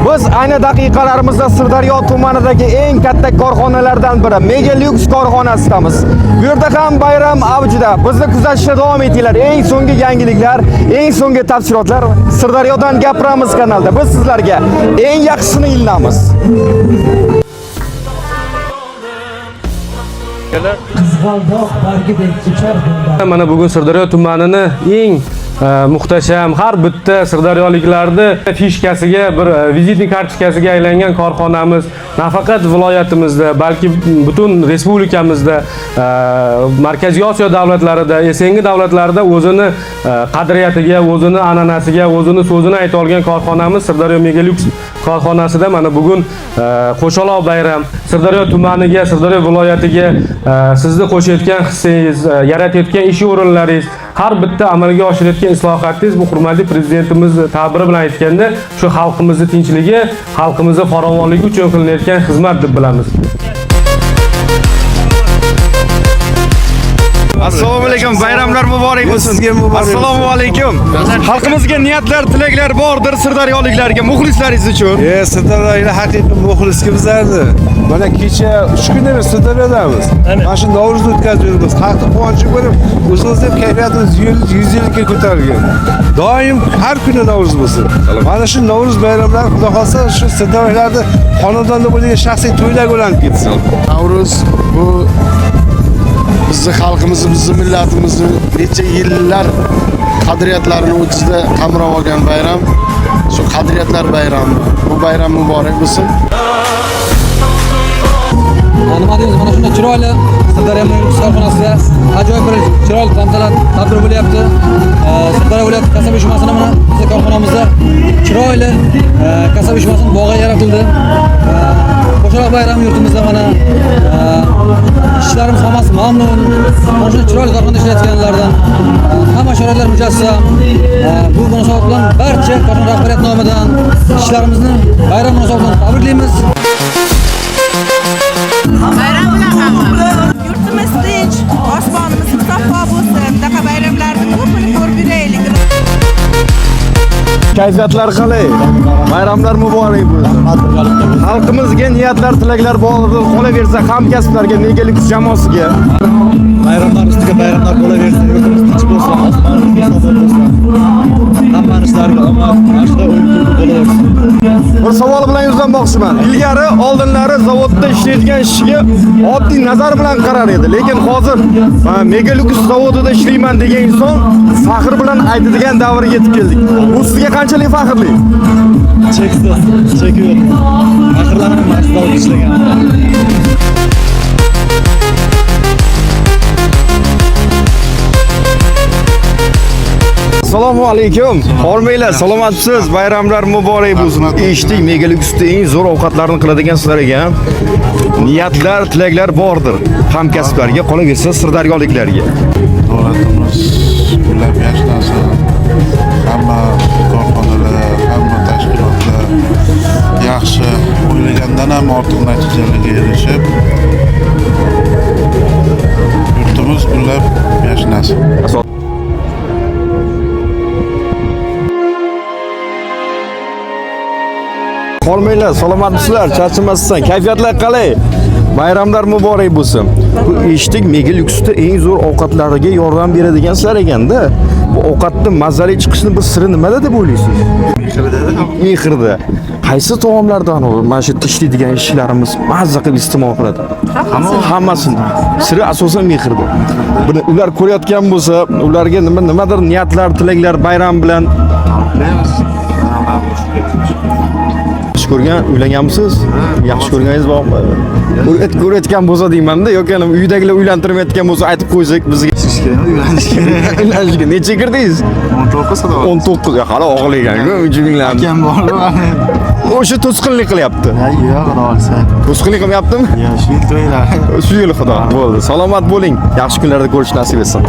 Biz ayni daqiqalarimizda Sirdaryo tumanidagi eng katta korxonalardan biri Megalux korxonasidamiz. Bu yerda ham bayram avjida. Bizni kuzatishda davom etinglar. Eng so'nggi yangiliklar, eng so'nggi tafsilotlar Sirdaryodan gapiramiz kanalda. Biz sizlarga eng yaxshisini ilamiz. Mana bugun Sirdaryo tumanini eng muhtasham, har bitta sirdaryoliklarni fishkasiga, bir vizitning kartochkasiga aylangan korxonamiz nafaqat viloyatimizda, balki butun respublikamizda, Markaziy Osiyo davlatlarida, SNG davlatlarida o'zini qadriyatiga, o'zini an'anasiga, o'zini so'zini ayta olgan korxonamiz Sirdaryo Megalux korxonasida mana bugun qo'shaloq bayram Sirdaryo tumaniga, Sirdaryo viloyatiga sizni qo'shayotgan hissangiz, yaratayotgan ish o'rinlaringiz, har bitta amalga oshirayotgan islohotingiz bu hurmatli prezidentimiz ta'biri bilan aytganda shu xalqimizning tinchligi, xalqimizning farovonligi uchun qilinayotgan xizmat deb bilamiz. Assalomu alaykum, bayramlar muborak bo'lsin. Assalomu alaykum. Xalqimizga niyatlar, tilaklar bordir Sirdaryoliklarga, muxlislaringiz uchun. Sirdaryoliklar haqiqiy muxlisga bizlarni. Mana kecha 3 kundan beri Sirdaryodamiz. Mana shu Navro'zni o'tkazamiz. Xalqning quvonchi bo'lib, o'zimizning kayfiyatimiz 100 yilga ko'tarilgan. Doim har kuni Navro'z bo'lsin. Mana shu Navro'z bayramlari xudo xolsa shu Sirdaryoliklarning xonadonda bo'lgan shaxsiy to'ylarga ulanib ketsin. Navro'z bu bizni xalqimizni, bizni millatimizni necha yillar qadriyatlarini o'zida qamrab olgan bayram. Shu qadriyatlar bayrami. Bu bayram muborak bo'lsin. Nima deymiz, mana shunday chiroyli Sirdaryo korxonasida ajoyib bir chiroyli tantanali tadbir bo'lyapti. Sirdaryo viloyati kasaba uyushmasini mana bizning korxonamizda chiroyli kasaba uyushmasining bog'i yaratildi. Qo'shaloq bayram yurtimizda mana ishlarimiz hammasi mamnun. Mana shu chiroyli korxonada ishlayotganlardan hamma sharoitlar mujassam. Bu munosabat bilan barcha korxona rahbariyati nomidan ishlarimizni bayram munosabati bilan tabriklaymiz. Bayram bilan hamma. Yurtimiz tinch, osmonimiz musaffo bo'lsin. Bunaqa bayramlarni ko'pini ko'rib yuraylik. Kayfiyatlar qalay? Bayramlar muborak bo'lsin. Xalqimizga niyatlar, tilaklar bordir. Qolaversa hamkasblarga, Megalux jamoasiga bayramlar ustiga bayramlar bo'laversin, yurtimiz tinch bo'lsin, osmonimiz sog' bo'lsin. Hamma ishlariga omad, mashqa o'yin-kulgu bo'laversin. Bir savol bilan yuzlanmoqchiman. Ilgari oldinlari zavodda ishlaydigan ishiga oddiy nazar bilan qarar edi, lekin hozir Megalux zavodida ishlayman degan inson faxr bilan aytadigan davrga yetib keldik. Bu sizga qanchalik faxrli? Cheksiz, cheki yo'q. Faxrlanaman shu zavodda ishlagan. Assalomu alaykum. Hormaylar, salomatsiz. Bayramlar muborak bo'lsin. Eshitdik, Megaluxda eng zo'r ovqatlarni qiladigan sizlarga niyatlar, tilaklar bordir. Hamkasblarga, qolaversa Sirdaryoliklarga. Davlatimiz qo'llab yashnasin. Hamma korxonalar, hamma tashkilotlar yaxshi o'ylagandan ham ortiq natijalarga erishib, yurtimiz qo'llab yashnasin. Hormaylar, salomatmisizlar, charchamasizlar. Kayfiyatlar qalay? Bayramlar muborak bo'lsin. Bu eshitdik, Megaluxda eng zo'r ovqatlariga yordam beradigan sizlar ekanda. Bu ovqatning mazali chiqishini bir siri nimada deb o'ylaysiz? Mehrda. Qaysi taomlardan mana shu ishlaydigan ishlarimiz mazza qilib iste'mol qiladi? Hammasini. Siri asosan mehrda. Buni ular ko'rayotgan bo'lsa, ularga nimadir niyatlar, tilaklar bayram bilan ko'rgan, uylanganmisiz? Yaxshi ko'rganingiz bormi? Ko'rayotgan bo'lsa deyman-da, yoki uydagilar uylantirmayotgan bo'lsa aytib qo'ysak bizga. Uylanish kerak. Necha kirdingiz? 19 sada. 19. Hali og'lagan-ku, ujinglar. Akam bormi? O'sha to'sqinlik qilyapti. Yo'q, xudo olsa. To'sqinlik qilmayaptimi? Yo'q, shu to'ylar. Shu yil xudo. Bo'ldi. Salomat bo'ling. Yaxshi kunlarda ko'rish nasib etsin.